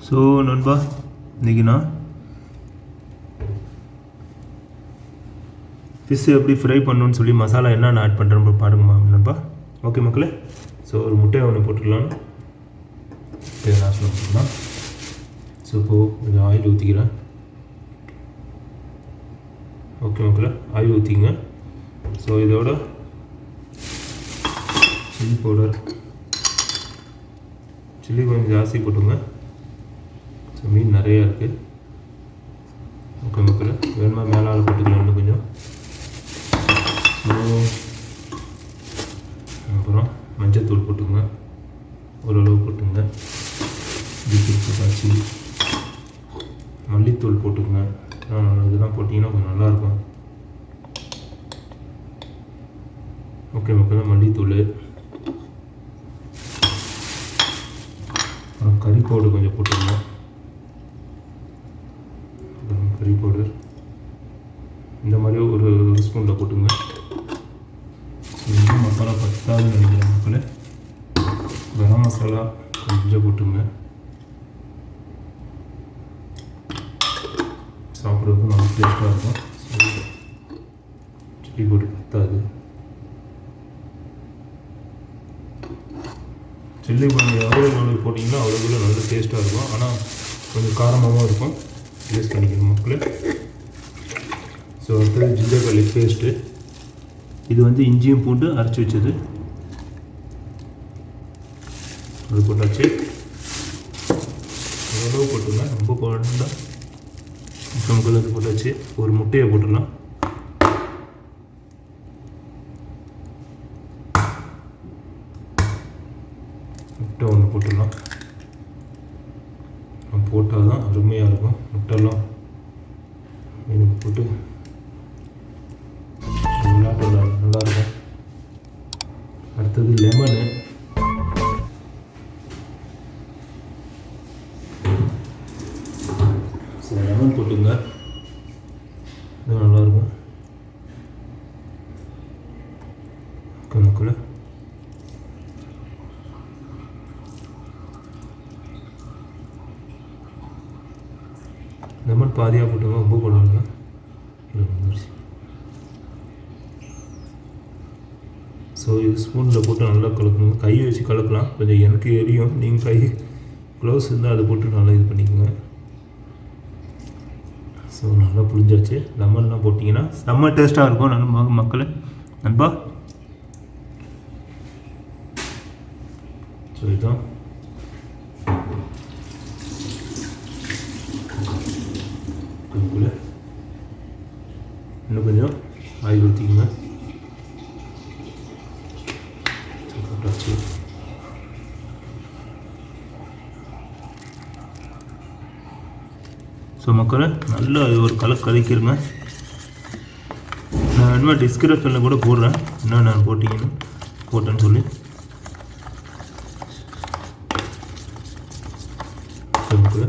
So நண்பா, இன்றைக்கி நான் ஃபிஷ் எப்படி ஃப்ரை பண்ணணுன்னு சொல்லி மசாலா என்னென்ன ஆட் பண்ணுறேன் பாருங்கம்மா நண்பா. ஓகே மக்களே, ஸோ ஒரு முட்டையை ஒன்று போட்டுக்கலான்னு நாசனம் பண்ணலாம். ஸோ இப்போது கொஞ்சம் ஆயில் ஊற்றிக்கிறேன். ஓகே மக்களே, ஆயில் ஊற்றிங்க. ஸோ இதோட சில்லி பவுடர், சில்லி கொஞ்சம் ஜாஸ்தி போட்டுங்க. ஸோ மீன் நிறையா இருக்குது. ஓகே மக்களே, வேணுமா மேலால் போட்டுக்கலாம் இன்னும் கொஞ்சம். ஸோ அப்புறம் மஞ்சத்தூள் போட்டுங்க, ஓரளவு போட்டுங்க. பீட்ரூட் போட்டாச்சு. மல்லித்தூள் போட்டுங்க. இதெல்லாம் போட்டிங்கன்னா கொஞ்சம் நல்லாயிருக்கும். ஓகே மக்களே, மல்லித்தூள், கறி பவுடர் கொஞ்சம் போட்டுங்க. கறி பவுடர் இந்த மாதிரி ஒரு ஸ்பூனில் போட்டுங்க. இன்னும் மசாலா பத்தாதுன்னு நினைக்கிறேன் மக்களே. கரம் மசாலா கொஞ்சம் போட்டுங்க. சாப்பிட்றதுக்கு நல்லா டேஸ்ட்டாக இருக்கும். சில்லி போட்டு பத்தாது. சில்லி கொஞ்சம் எவ்வளோ போட்டிங்கன்னா அவ்வளோக்குள்ள நல்ல டேஸ்ட்டாக இருக்கும். ஆனால் கொஞ்சம் காரமாகவும் இருக்கும். யூஸ் பண்ணிக்கணும் மக்களே. ஸோ அடுத்தது ஜிஞ்சர் கார்லிக் பேஸ்ட்டு. இது வந்து இஞ்சியும் பூண்டு அரைச்சி வச்சது, அது போட்டாச்சு. ஓரளவு போட்டுங்க, ரொம்ப போடணும்னா. இப்போ மக்கள் அது போட்டாச்சு. ஒரு முட்டையை போட்டுடலாம். முட்டை ஒன்று போட்டுடலாம். போட்டால் தான் அருமையாக இருக்கும். முட்டைலாம் மீனுக்கு போட்டு நல்லாயிருக்கும். அடுத்தது லெமனு. சரி, லெமன் போட்டுங்க, இது நல்லாயிருக்கும். ஓகே மக்களே, லெமன் பாதியாக போட்டுங்க, ரொம்ப போடுவாங்க. ஸோ இது ஸ்பூனில் போட்டு நல்லா கலக்கணும். கை வச்சு கலக்கலாம். கொஞ்சம் எனக்கு எரியும். நீங்கள் கை க்ளவுஸ் இருந்தால் அதை போட்டு நல்லா இது பண்ணிக்கோங்க. ஸோ நல்லா புளிஞ்சாச்சு. லெமன்லாம் போட்டிங்கன்னா செம்ம டேஸ்ட்டாக இருக்கும் நண்பா மக்களே. நண்பா, ஸோ இதுதான் இன்னும் கொஞ்சம் ஆயில் ஊற்றிக்கோங்க. போட்டாச்சு. ஸோ மக்களை நல்லா ஒரு கலக்கிடுங்க. நான் வேணுமா டிஸ்கிரிப்ஷனில் கூட போடுறேன், என்ன நான் போட்டேன்னு சொல்லி. மக்களை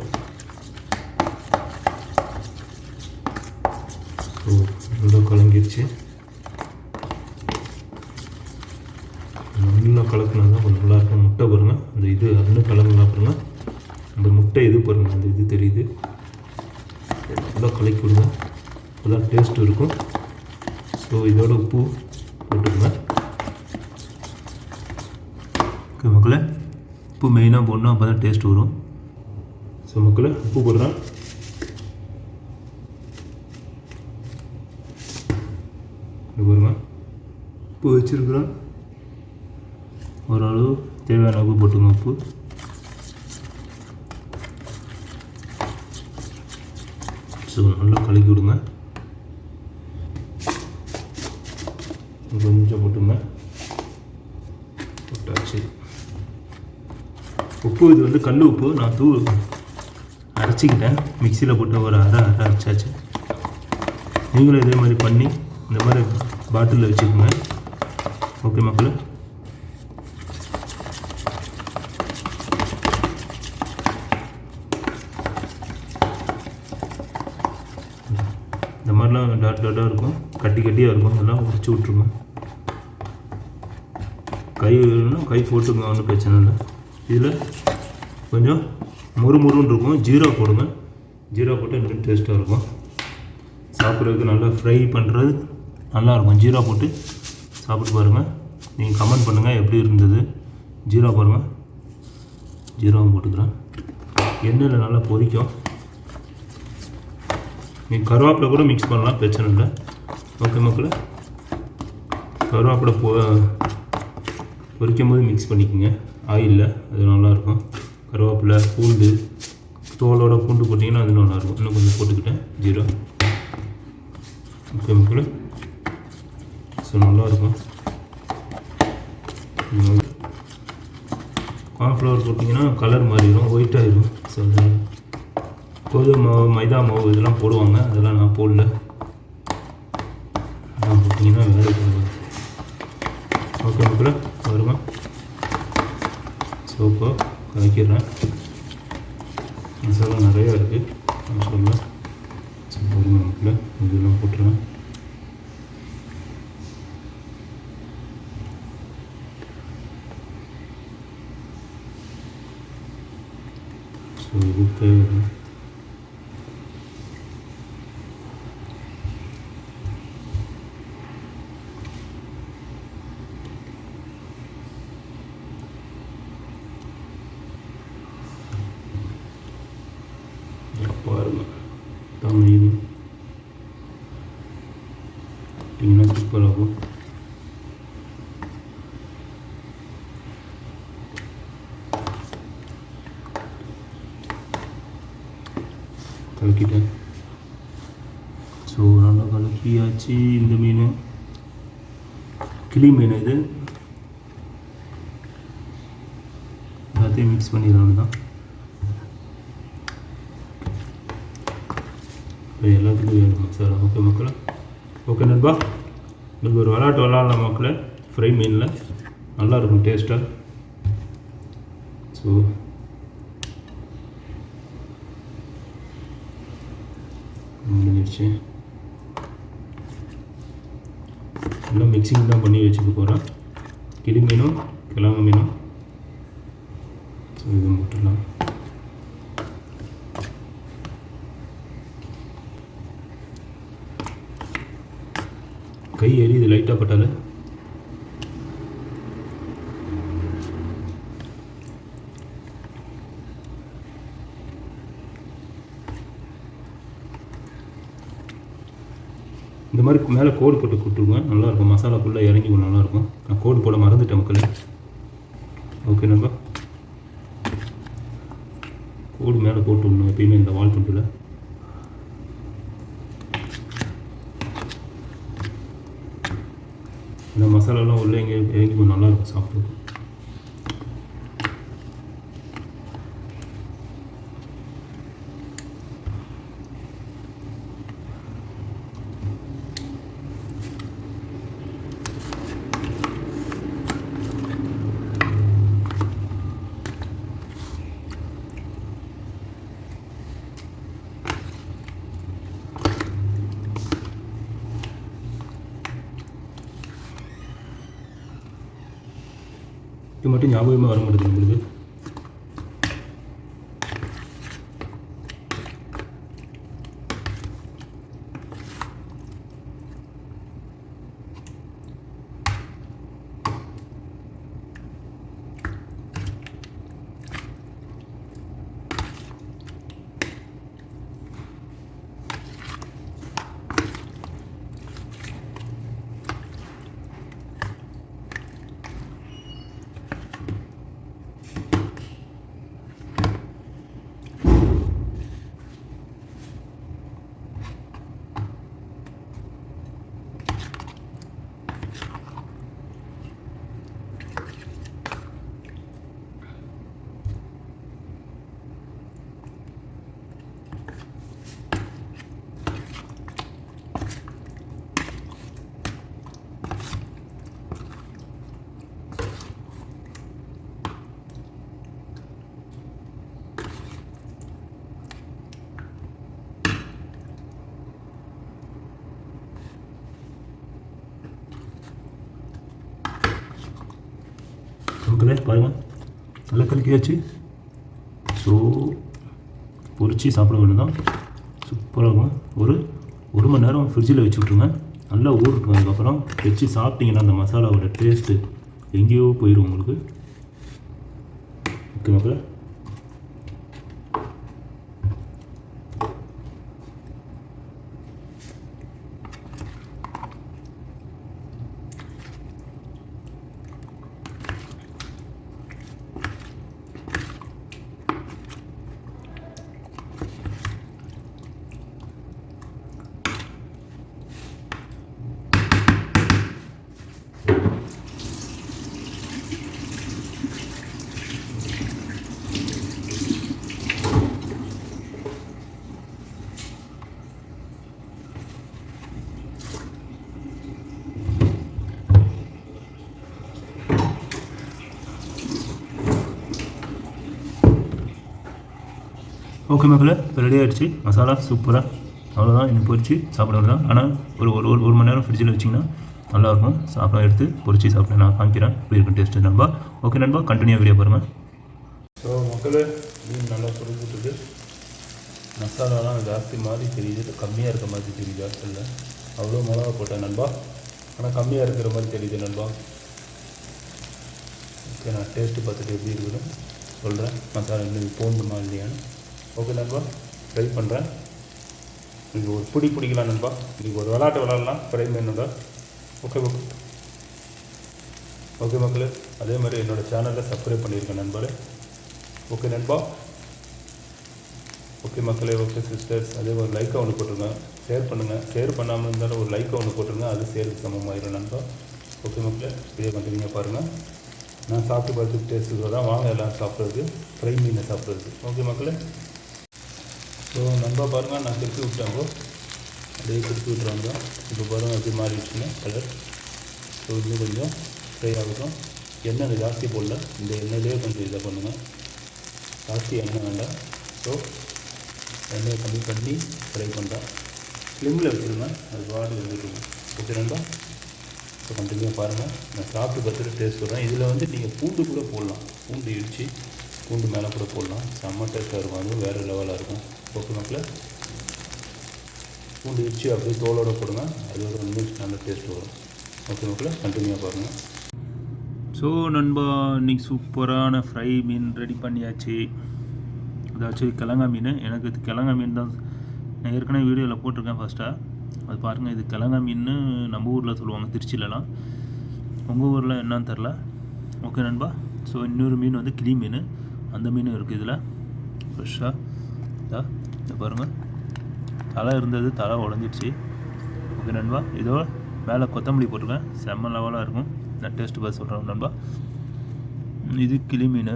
ஸோ நல்லா கலங்கிடுச்சு. நல்லா கலக்கினா தான் கொஞ்சம் நல்லாயிருக்கும். முட்டை பாருங்கள், அந்த இது இன்னும் கலங்குனா பாருங்கள். அந்த முட்டை இது பாருங்கள், அந்த இது தெரியுது. நல்லா கலக்கி விடுங்க, அப்போதான் டேஸ்ட் இருக்கும். ஸோ இதோட உப்பு போட்டுக்கோங்க. ஓகே மக்களே, உப்பு மெயினாக போடணும், அப்போ தான் டேஸ்ட் வரும். ஸோ மக்களே, உப்பு போடுறேன். பாருங்க, உப்பு வச்சுருக்குறோம். ஓரளவு தேவையான உப்பு போட்டுங்க. உப்பு ஸோ நல்லா கலக்கி விடுங்க. கொஞ்சம் போட்டுங்க. போட்டாச்சு. உப்பு இது வந்து கல் உப்பு. நான் அரைச்சிக்கிட்டேன். மிக்சியில் போட்டு ஒரு அரை அரைச்சாச்சு. நீங்களும் இதே மாதிரி பண்ணி இந்த மாதிரி பாட்டிலில் வச்சுக்கோங்க. ஓகே மக்களே, இந்த மாதிரிலாம் டாட்டாக இருக்கும், கட்டியாக இருக்கும். அதெல்லாம் உரிச்சு விட்ருங்க. கை வேணும்னா கை போட்டுங்க, ஒன்றும் பிரச்சனை இல்லை. இதில் கொஞ்சம் முறுமுறுன்னு இருக்கும். ஜீரா போடுங்க, ஜீரா போட்டு இன்னும் டேஸ்ட்டாக இருக்கும். சாப்பிட்றதுக்கு நல்லா ஃப்ரை பண்ணுறது நல்லாயிருக்கும். ஜீரா போட்டு சாப்பிட்டு பாருங்கள். நீங்கள் கமெண்ட் பண்ணுங்கள் எப்படி இருந்தது. ஜீரா பாருங்கள், ஜீராவும் போட்டுக்கிறேன். எண்ணெயில் நல்லா பொரிக்கும். நீங்கள் கருவேப்பிலை கூட மிக்ஸ் பண்ணலாம், பிரச்சனை இல்லை. ஓகே மக்களே, கருவேப்பிலை பொரிக்கும் போது மிக்ஸ் பண்ணிக்கோங்க ஆயிலில், அது நல்லாயிருக்கும். கருவேப்பிலை, பூண்டு, தோலோட பூண்டு போட்டிங்கன்னா அது நல்லாயிருக்கும். இன்னும் கொஞ்சம் போட்டுக்கிட்டேன் ஜீரா. ஓகே மக்களே, ஸோ நல்லாயிருக்கும். கார்ன்ஃப்ளவர் போட்டிங்கன்னா கலர் மாறிடும், ஒயிட் ஆகிடும். ஸோ கோதுமை மாவு, மைதா மாவு இதெல்லாம் போடுவாங்க, அதெல்லாம் நான் போடல. அதெல்லாம் போட்டிங்கன்னா வேலை போடுவேன். ஓகே மக்களே, வருமா சோப்போ கலக்கிடுறேன். மசாலா நிறையா இருக்குது மசாலா. வருமா மக்களே, இதெல்லாம் போட்டுருவேன். ஸோ இது தேவை. பாருங்க தமிழ் பார்த்தீங்கன்னா சூப்பராகும். கலக்கிட்டேன். ஸோ நல்லா கலக்கியாச்சு. இந்த மீன் கிளி மீன், இது எல்லாத்தையும் மிக்ஸ் பண்ணிடுறாங்க தான். எல்லாத்துக்கும் வேணும் மசாலா. ஓகே மக்களே, ஓகே நண்பா, இதுக்கு ஒரு விளாட்டு விளாட்லாம் மக்களே. ஃப்ரை மீனில் நல்லாயிருக்கும் டேஸ்ட்டாக. ஸோ முடிஞ்சிடுச்சு. எல்லாம் மிக்சிங் தான் பண்ணி வச்சுக்க போகிறேன். கிளி மீனும் கிழங்கு மீனும். ஸோ இது மட்டும்லாம் கை எரியுது லைட்டாக பட்டால. இந்த மாதிரி மேலே கோடு போட்டு கொடுத்துருங்க, நல்லாயிருக்கும். மசாலாக்குள்ளே இறங்கி நல்லாயிருக்கும். நான் கோடு போட மறந்துட்டேன் மக்களே. ஓகே நண்பா, கோடு மேலே போட்டு விடணும் எப்பயுமே இந்த வால் துண்டில். இந்த மசாலாலாம் உள்ளே இறங்கி நல்லாயிருக்கும் சாப்பிட்றது. இது மட்டும் ஞாபகமாக வர மாட்டேங்குது நம்மளுக்கு. மக்களே பாருங்கள், நல்லா கலக்கியாச்சு. ஸோ பொரிச்சு சாப்பிட வேண்டியதான். சூப்பராக இருக்கும். ஒரு மணி நேரம் ஃப்ரிட்ஜில் வச்சு விட்ருங்க, நல்லா ஊறட்டும். அதுக்கப்புறம் வச்சு சாப்பிட்டிங்கன்னா அந்த மசாலாவோட டேஸ்ட்டு எங்கேயோ போயிடும் உங்களுக்கு. ஓகே மக்களே, ஓகே மக்களே, இப்போ ரெடி ஆகிடுச்சு மசாலா. சூப்பராக அவ்வளோதான். இன்னும் பொரிச்சு சாப்பிட தான். ஆனால் ஒரு மணி நேரம் ஃப்ரிட்ஜில் வச்சிங்கன்னா நல்லாயிருக்கும். சாப்பிட எடுத்து பொரிச்சு சாப்பிட நான் காமிக்கிறேன் எப்படி இருக்கும் டேஸ்ட்டு நண்பா. ஓகே நண்பா, கண்டினியூ வீடியோ பாருங்கள். ஸோ மக்களே, மீன் நல்லா பொரிச்சுட்டு மசாலாலாம் ஜாஸ்தி மாதிரி தெரியுது, கம்மியாக இருக்க மாதிரி தெரியுது. ஜாஸ்தி இல்லை, அவ்வளோ மிளகா போட்டேன் நண்பா, ஆனால் கம்மியாக இருக்கிற மாதிரி தெரியுது நண்பா. ஓகே, நான் டேஸ்ட்டு பார்த்துட்டு எப்படி இருக்குதுன்னு சொல்கிறேன். மசாலா இன்னும் போடணுமா இல்லையான்னு. ஓகே நண்பா, ட்ரை பண்ணுறேன். நீங்கள் ஒரு பிடிக்கலாம் நண்பா. நீங்கள் ஒரு விளாட்டு விளாட்லாம் ஃப்ரை மீனோட. ஓகே மக்களே, அதே மாதிரி என்னோடய சேனலில் சப்ஸ்கிரைப் பண்ணியிருக்கேன் நண்பர்களே. ஓகே நண்பா. ஓகே மக்களே, ஓகே சிஸ்டர்ஸ், அதே ஒரு லைக்கை ஒன்று போட்டுருங்க, ஷேர் பண்ணுங்கள். ஷேர் பண்ணாமல் இருந்தாலும் ஒரு லைக்கை ஒன்று போட்டுருங்க, அது ஷேருக்கு சமமாயிடும் நண்பா. ஓகே மக்களே, இதே கண்டினியூ பாருங்கள். நான் சாப்பிட்டு பார்த்து டேஸ்ட்டு தான் வாங்க எல்லாம் சாப்பிட்றது, ஃப்ரை மீனை சாப்பிட்றது. ஓகே மக்களே. ஸோ நண்பா பாருங்கள், நான் திருப்பி விட்டாங்கோ, அப்படியே திருப்பி விட்டுறாங்க. இப்போ பாருங்கள் எப்படி மாறிடுச்சுன்னா கலர். ஸோ இன்னும் கொஞ்சம் ஃப்ரை ஆகட்டும். எண்ணெய் ஜாஸ்தி போடல, இந்த எண்ணெயிலே கொஞ்சம் இதை பண்ணுங்கள். ஜாஸ்தி எண்ணெய் வேண்டாம். ஸோ எண்ணெயை கம்மி பண்ணி ஃப்ரை பண்ணுறேன். ஸ்லிம்மில் வச்சுருங்க, அது பாட்டு வந்துட்டுருங்க. ஓகே நண்பா, ஸோ கண்டினியூ பாருங்கள். நான் சாப்பிட்டு பார்த்துட்டு டேஸ்ட் சொல்கிறேன். இதில் வந்து நீங்கள் பூண்டு கூட போடலாம், பூண்டு இடித்து பூண்டு மேலே கூட போடலாம். செம்ம டேஸ்ட்டாக இருக்கும், அதுவும் வேறு லெவலாக இருக்கும். ஓகே மக்களே, பூண்டு இடிச்சு அப்படியே தோலோடு போடுங்க, அது ஒரு நிமிஷம் நல்ல டேஸ்ட் வரும். ஓகே மக்களே, கண்டினியூவாக பாருங்கள். ஸோ நண்பா, இன்றைக்கி சூப்பரான ஃப்ரை மீன் ரெடி பண்ணியாச்சு. அதாச்சும் கிழங்கா மீன். எனக்கு இது கிழங்கா மீன் தான் நான் ஏற்கனவே வீடியோவில் போட்டிருக்கேன் ஃபஸ்ட்டாக, அது பாருங்கள். இது கிழங்கா மீன் நம்ம ஊரில் சொல்லுவாங்க, திருச்சியிலலாம். உங்கள் ஊரில் என்னன்னு தெரில. ஓகே நண்பா, ஸோ இன்னொரு மீன் வந்து கிளி மீன், அந்த மீனும் இருக்குது இதில் ஃப்ரெஷ்ஷாக. இதை பாருங்கள், தலை இருந்தது, தலை உடஞ்சிடுச்சு. ஓகே நண்பா, இதோ மேலே கொத்தமல்லி போட்டிருக்கேன், செம்ம லெவலாக இருக்கும். நான் டேஸ்ட்டு பார்த்து சொல்கிறேன் நண்பா. இது கிளி மீன்.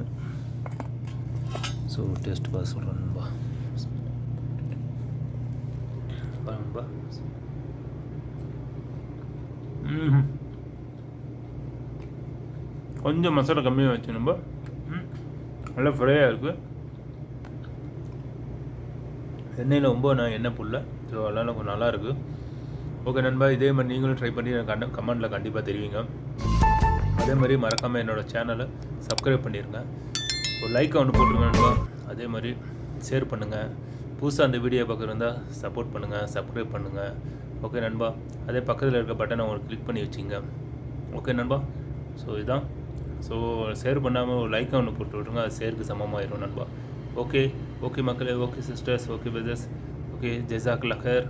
ஸோ டேஸ்ட்டு பார்த்து சொல்கிறேன் நண்பா. நண்பா கொஞ்சம் மசாலா கம்மியாக வச்சு நண்பா, நல்லா ஃப்ரையாக இருக்குது. எண்ணெயில் ரொம்ப நான் எண்ணெய் புல்ல, ஸோ அதனால் கொஞ்சம் நல்லா இருக்குது. ஓகே நண்பா, இதே மாதிரி நீங்களும் ட்ரை பண்ணி எனக்கு கமெண்ட்டில் கண்டிப்பாக தெரிவிங்க. அதே மாதிரி மறக்காமல் என்னோடய சேனலை சப்ஸ்கிரைப் பண்ணிடுங்க, ஒரு லைக்கை ஒன்று போட்டுருங்க நண்பா. அதே மாதிரி ஷேர் பண்ணுங்கள். புதுசாக அந்த வீடியோ பார்க்குறதா சப்போர்ட் பண்ணுங்கள், சப்ஸ்கிரைப் பண்ணுங்கள். ஓகே நண்பா, அதே பக்கத்தில் இருக்க பட்டனை உங்களுக்கு கிளிக் பண்ணி வச்சுங்க. ஓகே நண்பா, ஸோ இதுதான். ஸோ ஷேர் பண்ணாமல் ஒரு லைக்கை ஒன்று போட்டு விட்ருங்க, அது ஷேருக்கு சமமாயிடும் நண்பா. ஓகே மக்களே, okay sisters, okay brothers, okay ஜஸாக்கல்லாஹ் ஹைர்.